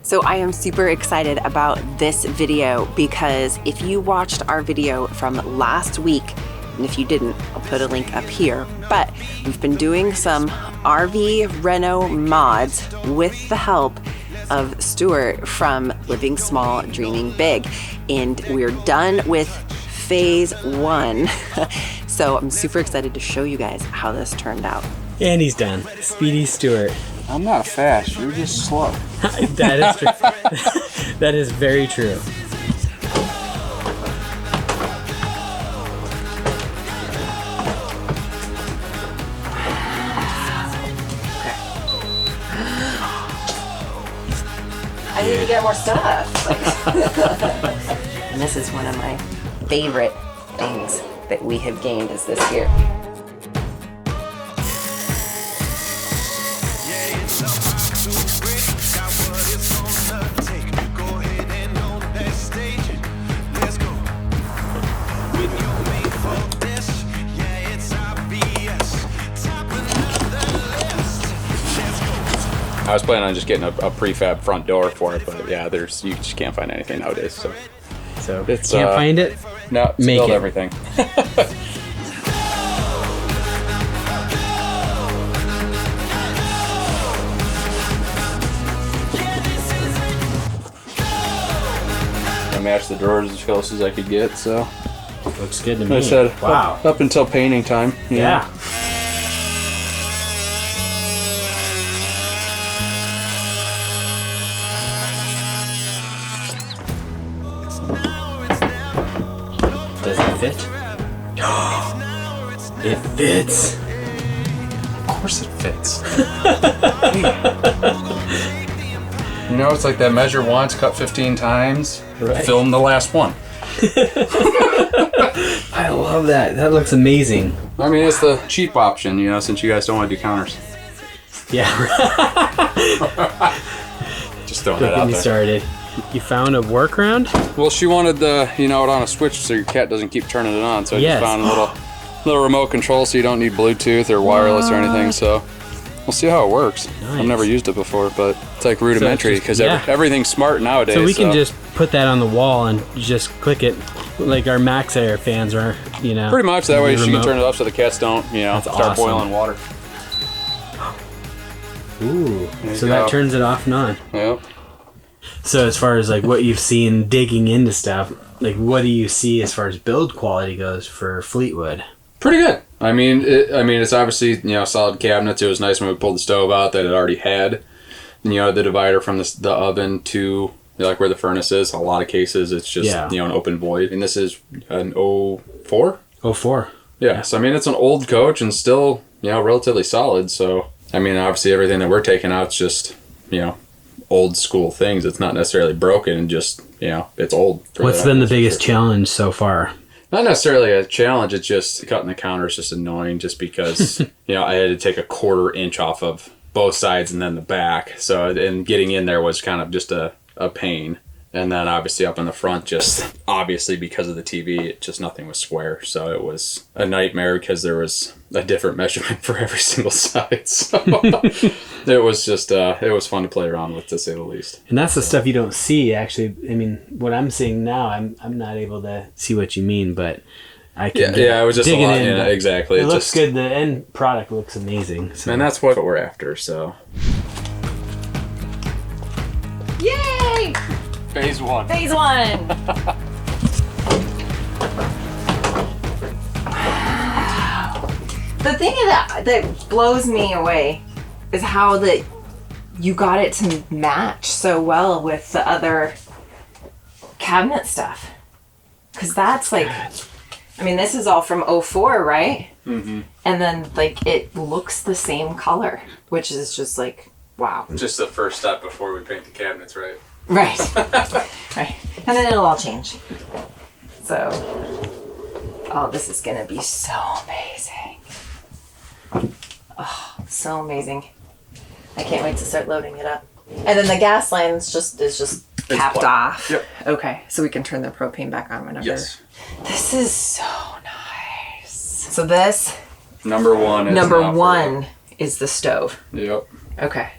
So I am super excited about this video because if you watched our video from last week, and if you didn't, I'll put a link up here, but we've been doing some RV reno mods with the help of Stuart from Living Small, Dreaming Big. And we're done with phase 1. So I'm super excited to show you guys how this turned out. And he's done. Speedy Stuart. I'm not fast, you're just slow. That is true. That is very true. Okay. I need to get more stuff. And this is one of my favorite things that we have gained is this here. I was planning on just getting a prefab front door for it, but yeah, you just can't find anything nowadays. So it's can't find it. No, make build it. Everything. I matched the drawers as close as I could get, so Looks good to me. I said wow. up until painting time. Yeah. Does it fit? It fits. Of course it fits. You know, it's like that measure once, cut 15 times, Right. film the last one. I love that. That looks amazing. I mean, it's the cheap option, you know, since you guys don't want to do counters. Yeah. Just throwing Don't that get out me there. started. You found a workaround? Well, she wanted the, you know, it on a switch so your cat doesn't keep turning it on. So I Yes. just found a little remote control so you don't need Bluetooth or wireless or anything. So we'll see how it works. Nice. I've never used it before, but it's like rudimentary because yeah. everything's smart nowadays. So we can just put that on the wall and just click it like our Max Air fans are, you know. Pretty much that way she can remote. turn it up so the cats don't, you know, That's start awesome. boiling water. Ooh. There So you that go. turns it off and on. Yep. So as far as like what you've seen digging into stuff, like what do you see as far as build quality goes for Fleetwood? Pretty good. I mean, it's obviously, you know, solid cabinets. It was nice when we pulled the stove out that it already had, you know, the divider from the oven to like where the furnace is. A lot of cases, it's just, you know, an open void. And this is an 04? 04. Yeah. So, I mean, it's an old coach and still, you know, relatively solid. So, I mean, obviously everything that we're taking out is just, you know, old school things. It's not necessarily broken, just, you know, it's old. What's been the biggest challenge so far? Not necessarily a challenge, it's just cutting the counter is just annoying just because, you know, I had to take a 1/4 inch off of both sides and then the back. So, and getting in there was kind of just a pain. And then obviously up in the front, just obviously because of the TV, nothing was square. So it was a nightmare because there was a different measurement for every single side. So it was just, it was fun to play around with, to say the least. And that's the stuff you don't see, actually. I mean, what I'm seeing now, I'm not able to see what you mean, but I can. Yeah, it was just a digging lot. in, Yeah, exactly. It looks good. The end product looks amazing. So. And that's what we're after. So Yay! phase 1. Phase 1! The thing that blows me away is how you got it to match so well with the other cabinet stuff. Because that's like, I mean, this is all from 04, right? Mm-hmm. And then like it looks the same color, which is just like, wow. Just the first step before we paint the cabinets, right? Right. Right. And then it'll all change. So, oh, this is gonna be so amazing. Oh, so amazing. I can't wait to start loading it up. And then the gas line is just capped off. Yep. Okay, so we can turn the propane back on whenever. Yes. This is so nice. So this Number 1 is number 1 is the stove. Yep. Okay.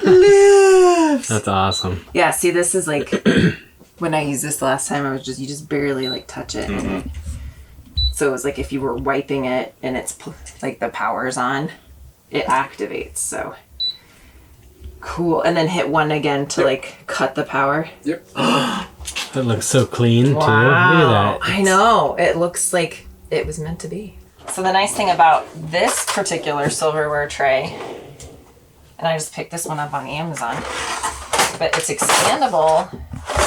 It lives. That's awesome. Yeah, see, this is like, when I used this the last time, you just barely like touch it. Mm-hmm. So it was like if you were wiping it and it's like the power's on, it activates. So cool. And then hit 1 again to like cut the power. Yep. That looks so clean too. Look Wow. at that. I know. It looks like it was meant to be. So the nice thing about this particular silverware tray, and I just picked this one up on Amazon, but it's expandable.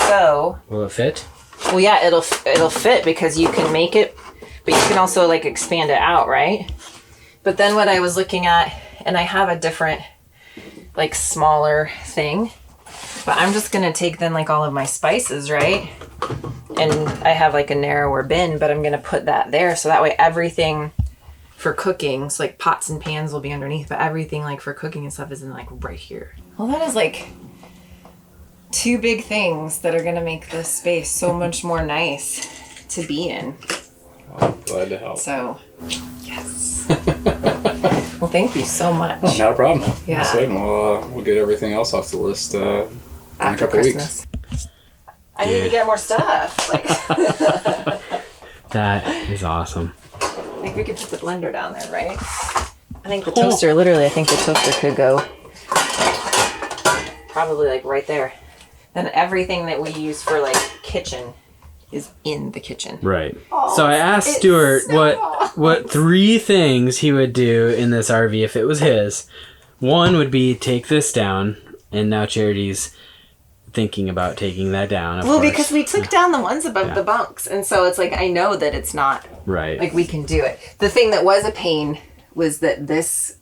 So Will it fit? well, yeah, it'll fit because you can make it, but you can also like expand it out, right? But then what I was looking at, and I have a different like smaller thing, but I'm just gonna take then like all of my spices, right? And I have like a narrower bin, but I'm gonna put that there so that way everything for cooking, so like pots and pans will be underneath, but everything like for cooking and stuff is in like right here. Well, that is like 2 big things that are gonna make this space so much more nice to be in. Oh, glad to help. So, yes. Well, thank you so much. Oh, not a problem. Yeah. That's it. We'll get everything else off the list in a After couple Christmas. weeks. I need to get more stuff. Like, That is awesome. I think we could put the blender down there, right? I think the toaster, literally, I think the toaster could go probably like right there. Then everything that we use for like kitchen is in the kitchen. Right. So I asked Stuart what 3 things he would do in this RV if it was his. One would be take this down, and now Charity's thinking about taking that down. Of Well, course. because we took down the ones above the bunks, and so it's like I know that it's not Right. like we can do it. The thing that was a pain was that this,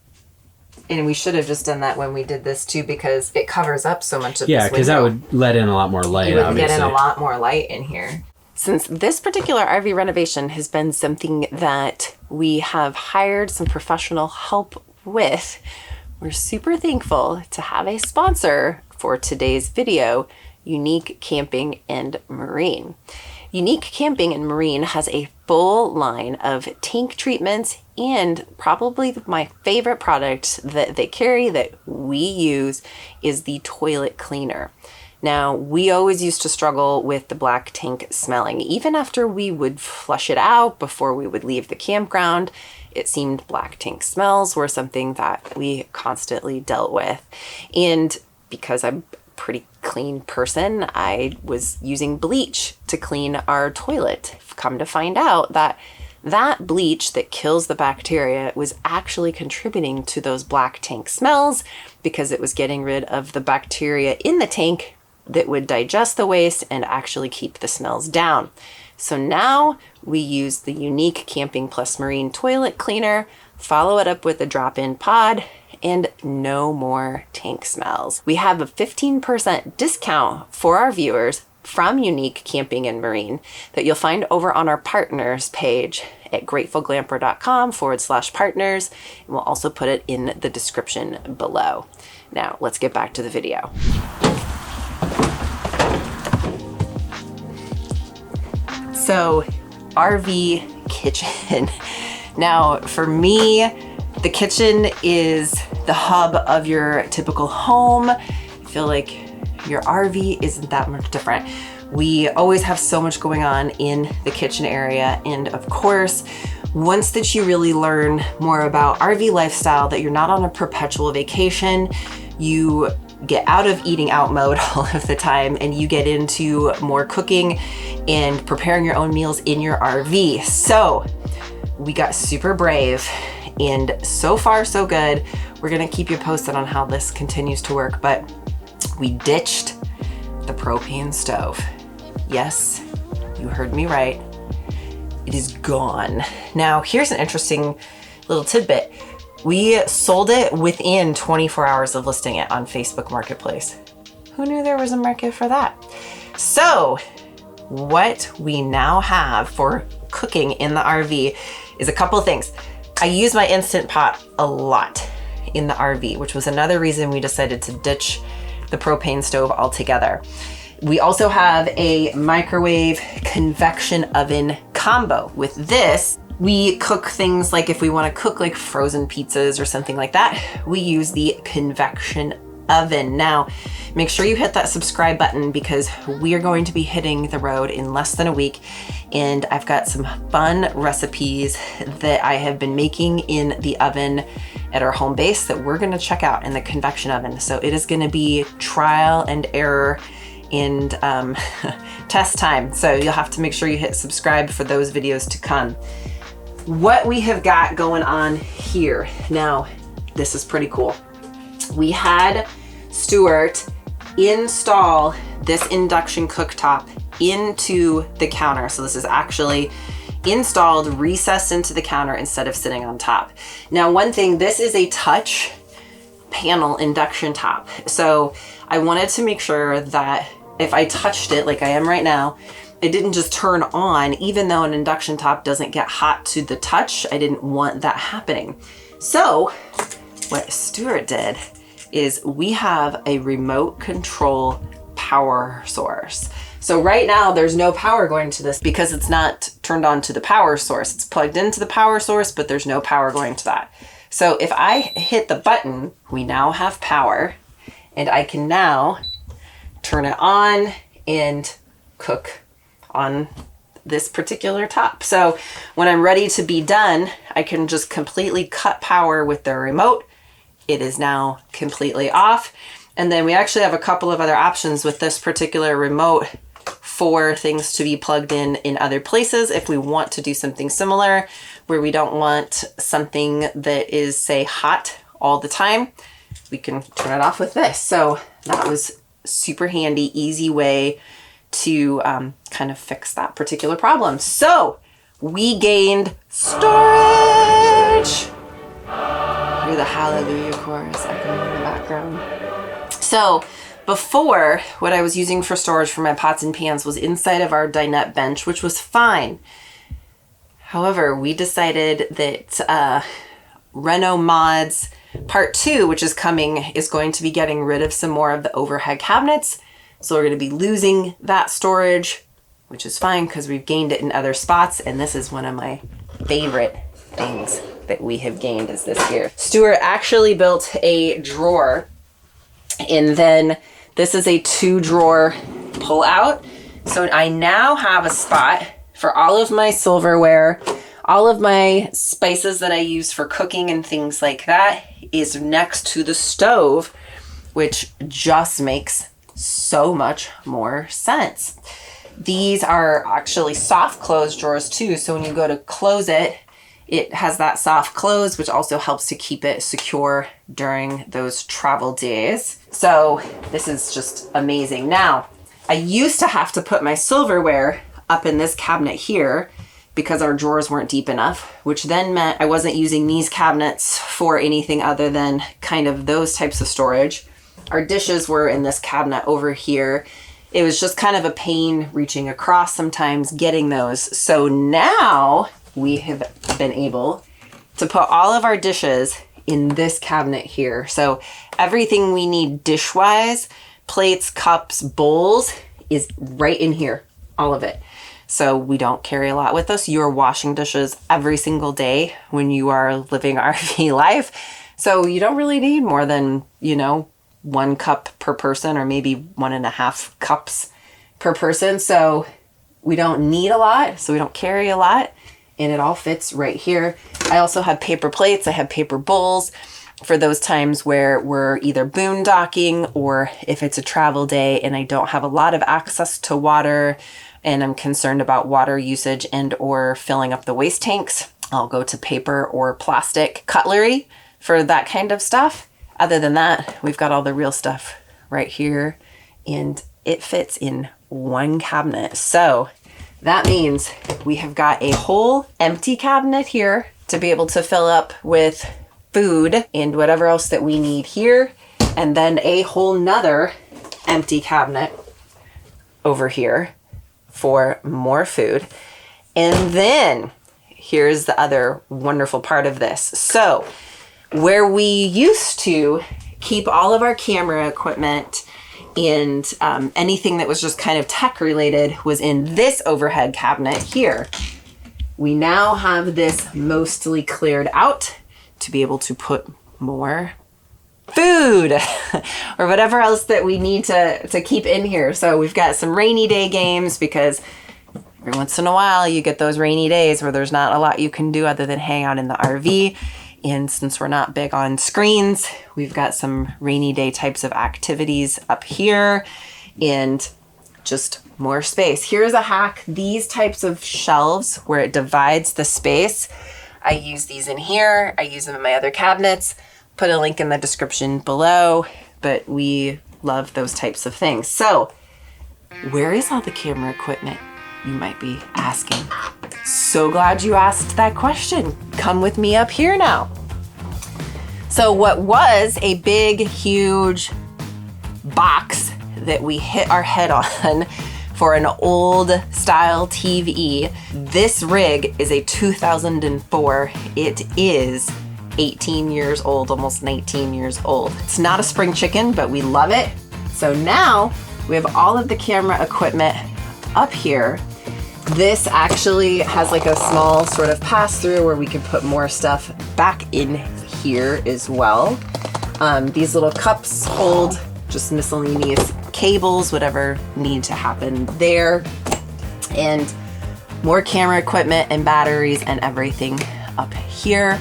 and we should have just done that when we did this too, because it covers up so much of Yeah, this because that window. would let in a lot more light. You would obviously. get in a lot more light in here. Since this particular RV renovation has been something that we have hired some professional help with, we're super thankful to have a sponsor for today's video, Unique Camping and Marine. Unique Camping and Marine has a full line of tank treatments, and probably my favorite product that they carry that we use is the toilet cleaner. Now, we always used to struggle with the black tank smelling. Even after we would flush it out before we would leave the campground, it seemed black tank smells were something that we constantly dealt with. And because I'm a pretty clean person, I was using bleach to clean our toilet. Come to find out that that bleach that kills the bacteria was actually contributing to those black tank smells because it was getting rid of the bacteria in the tank that would digest the waste and actually keep the smells down. So now we use the Unique Camping Plus Marine toilet cleaner, follow it up with a drop-in pod, and no more tank smells. We have a 15% discount for our viewers from Unique Camping and Marine that you'll find over on our partners page at gratefulglamper.com/partners. And we'll also put it in the description below. Now, let's get back to the video. So, RV kitchen. Now, for me, the kitchen is the hub of your typical home. I feel like your RV isn't that much different. We always have so much going on in the kitchen area. And of course, once that you really learn more about RV lifestyle, that you're not on a perpetual vacation, you get out of eating out mode all of the time and you get into more cooking and preparing your own meals in your RV. So we got super brave, and so far so good. We're gonna keep you posted on how this continues to work, but we ditched the propane stove. Yes, you heard me right. It is gone. Now, here's an interesting little tidbit. We sold it within 24 hours of listing it on Facebook Marketplace. Who knew there was a market for that? So, what we now have for cooking in the RV is a couple of things. I use my Instant Pot a lot in the RV, which was another reason we decided to ditch the propane stove altogether. We also have a microwave convection oven combo. With this, we cook things like if we want to cook like frozen pizzas or something like that, we use the convection oven. Now, make sure you hit that subscribe button because we are going to be hitting the road in less than a week. And I've got some fun recipes that I have been making in the oven at our home base that we're gonna check out in the convection oven. So it is gonna be trial and error and test time. So you'll have to make sure you hit subscribe for those videos to come. What we have got going on here. Now, this is pretty cool. We had Stuart install this induction cooktop into the counter. So this is actually installed, recessed into the counter instead of sitting on top. Now, one thing, this is a touch panel induction top. So I wanted to make sure that if I touched it like I am right now, it didn't just turn on, even though an induction top doesn't get hot to the touch. I didn't want that happening. So what Stuart did is we have a remote control power source. So right now there's no power going to this because it's not turned on to the power source. It's plugged into the power source, but there's no power going to that. So if I hit the button, we now have power and I can now turn it on and cook on this particular top. So when I'm ready to be done, I can just completely cut power with the remote. It is now completely off. And then we actually have a couple of other options with this particular remote for things to be plugged in other places if we want to do something similar where we don't want something that is, say, hot all the time. We can turn it off with this. So that was super handy, easy way to kind of fix that particular problem. So we gained storage. Hear the hallelujah chorus echoing in the background. So before, what I was using for storage for my pots and pans was inside of our dinette bench, which was fine. However, we decided that Reno Mods Part 2, which is coming, is going to be getting rid of some more of the overhead cabinets. So we're going to be losing that storage, which is fine because we've gained it in other spots. And this is one of my favorite things that we have gained is this here. Stuart actually built a drawer, and then this is a 2-drawer pull out. So I now have a spot for all of my silverware, all of my spices that I use for cooking and things like that is next to the stove, which just makes so much more sense. These are actually soft close drawers too. So when you go to close it, it has that soft close, which also helps to keep it secure during those travel days. So this is just amazing. Now, I used to have to put my silverware up in this cabinet here because our drawers weren't deep enough, which then meant I wasn't using these cabinets for anything other than kind of those types of storage. Our dishes were in this cabinet over here. It was just kind of a pain reaching across sometimes getting those. So now we have been able to put all of our dishes in this cabinet here. So everything we need dish-wise, plates, cups, bowls, is right in here, all of it. So we don't carry a lot with us. You're washing dishes every single day when you are living RV life. So you don't really need more than, 1 cup per person or maybe 1.5 cups per person. So we don't need a lot. So we don't carry a lot. And it all fits right here. I also have paper plates. I have paper bowls for those times where we're either boondocking or if it's a travel day and I don't have a lot of access to water and I'm concerned about water usage and or filling up the waste tanks, I'll go to paper or plastic cutlery for that kind of stuff. Other than that, we've got all the real stuff right here and it fits in one cabinet. So that means we have got a whole empty cabinet here to be able to fill up with food and whatever else that we need here. And then a whole nother empty cabinet over here for more food. And then here's the other wonderful part of this. So where we used to keep all of our camera equipment and anything that was just kind of tech related was in this overhead cabinet here. We now have this mostly cleared out to be able to put more food or whatever else that we need to keep in here. So we've got some rainy day games because every once in a while you get those rainy days where there's not a lot you can do other than hang out in the RV. And since we're not big on screens, we've got some rainy day types of activities up here and just more space. Here's a hack. These types of shelves where it divides the space, I use these in here. I use them in my other cabinets. Put a link in the description below, but we love those types of things. So where is all the camera equipment, you might be asking? So glad you asked that question. Come with me up here now. So what was a big, huge box that we hit our head on for an old style TV, this rig is a 2004. It is 18 years old, almost 19 years old. It's not a spring chicken, but we love it. So now we have all of the camera equipment up here. This actually has like a small sort of pass through where we can put more stuff back in here as well. These little cups hold just miscellaneous cables, whatever need to happen there. And more camera equipment and batteries and everything up here.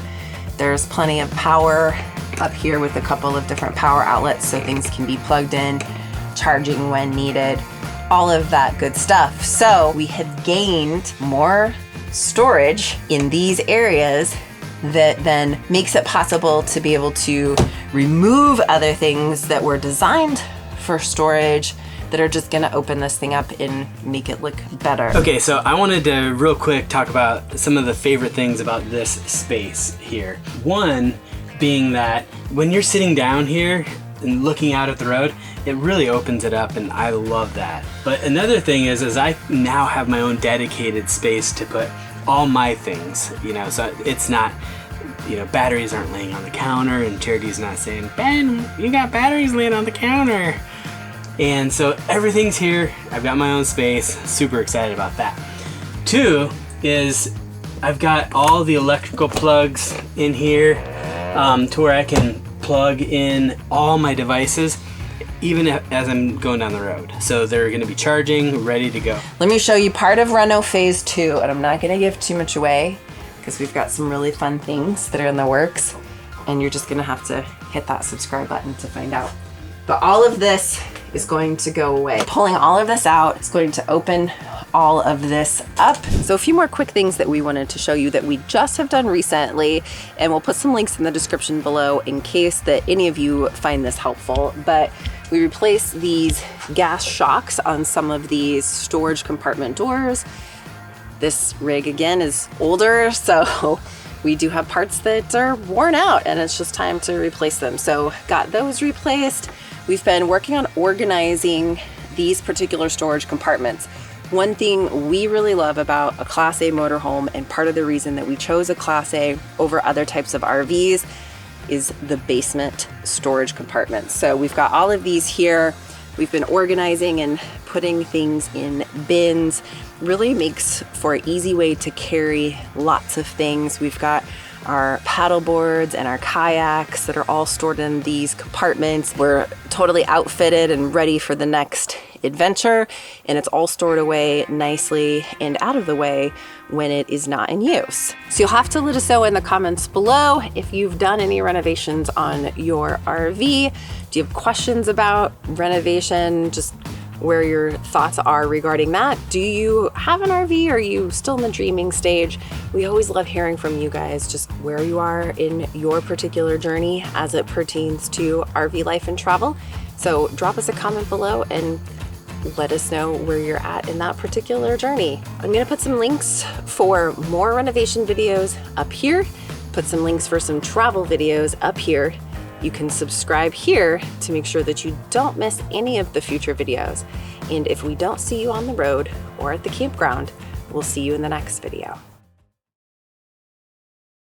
There's plenty of power up here with a couple of different power outlets so things can be plugged in, charging when needed, all of that good stuff. So we have gained more storage in these areas that then makes it possible to be able to remove other things that were designed for storage that are just gonna open this thing up and make it look better. Okay, so I wanted to real quick talk about some of the favorite things about this space here. One being that when you're sitting down here and looking out at the road, it really opens it up, and I love that. But another thing is I now have my own dedicated space to put all my things, so it's not, batteries aren't laying on the counter, and Charity's not saying, Ben, you got batteries laying on the counter. And so everything's here. I've got my own space. Super excited about that. Two is I've got all the electrical plugs in here to where I can plug in all my devices even as I'm going down the road. So they're going to be charging, ready to go. Let me show you part of Reno Phase 2, and I'm not going to give too much away because we've got some really fun things that are in the works, and you're just going to have to hit that subscribe button to find out. But all of this is going to go away. Pulling all of this out, it's going to open all of this up. So a few more quick things that we wanted to show you that we just have done recently, and we'll put some links in the description below in case that any of you find this helpful. But we replaced these gas shocks on some of these storage compartment doors. This rig again is older, so we do have parts that are worn out and it's just time to replace them. So got those replaced. We've been working on organizing these particular storage compartments. One thing we really love about a Class A motorhome, and part of the reason that we chose a Class A over other types of RVs, is the basement storage compartments. So we've got all of these here. We've been organizing and putting things in bins. Really makes for an easy way to carry lots of things. We've got our paddle boards and our kayaks that are all stored in these compartments. We're totally outfitted and ready for the next adventure, and it's all stored away nicely and out of the way when it is not in use. So you'll have to let us know in the comments below if you've done any renovations on your RV. Do you have questions about renovation? Just where your thoughts are regarding that. Do you have an RV? Are you still in the dreaming stage? We always love hearing from you guys, just where you are in your particular journey as it pertains to RV life and travel. So drop us a comment below and let us know where you're at in that particular journey. I'm gonna put some links for more renovation videos up here, put some links for some travel videos up here. You can subscribe here to make sure that you don't miss any of the future videos. And if we don't see you on the road or at the campground, we'll see you in the next video.